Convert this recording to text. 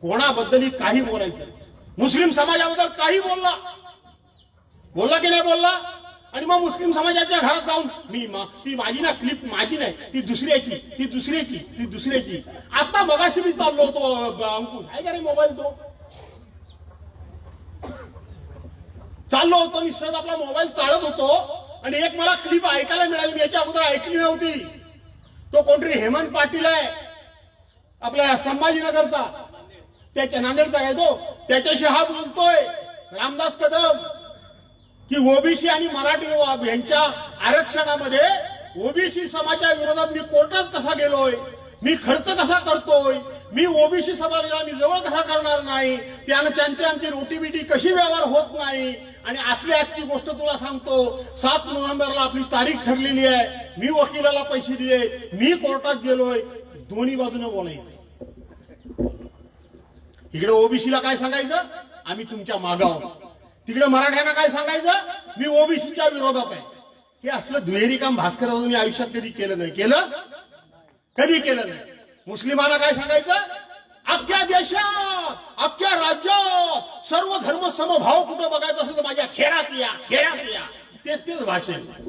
कोणाबद्दलही काही बोलायचं, मुस्लिम समाजाबद्दल काही बोलला की नाही बोलला? आणि मग मुस्लिम समाजाच्या घरात जाऊन ती माझी ना क्लिप माझी नाही, ती दुसऱ्याची. आता मगाशी मी चाललो होतो अंकुश आहे का रे मोबाईल तो चाललो होतो आणि सहज आपला मोबाईल चालत होतो आणि एक मला क्लिप ऐकायला मिळाली, मी याच्या अगोदर ऐकली नव्हती. तो कोणतरी हेमंत पाटील आहे आपल्या संभाजीनगरचा, त्याच्या नांदेडचा आहे तो, त्याच्याशी हा बोलतोय रामदास कदम की ओबीसी आणि मराठी यांच्या आरक्षणामध्ये ओबीसी समाजाच्या विरोधात मी कोर्टात कसा गेलोय, मी खर्च कसा करतोय, मी ओबीसी समाजाला मी जवळ कसा करणार नाही, त्यानं त्यांची आमची रोटीबिटी कशी व्यवहार होत नाही. आणि आजची गोष्ट तुला सांगतो, 7 नोव्हेंबरला आपली तारीख ठरलेली आहे, मी वकिलाला पैसे दिले, मी कोर्टात गेलोय. दोन्ही बाजूने बोलायचं. इकडे ओबीसीला काय सांगायचं, आम्ही तुमच्या मागावर, तिकडे मराठ्यांना काय सांगायचं, मी ओबीसीच्या विरोधात आहे. हे असलं दुहेरी काम भास्कररावांनी आयुष्यात कधी केलं नाही. मुस्लिमांना काय सांगायचं, अख्ख्या देशात अख्ख्या राज्यात सर्व धर्म समभाव कुठं बघायचं असेल तर माझ्या खेळात या. तेच भाषण.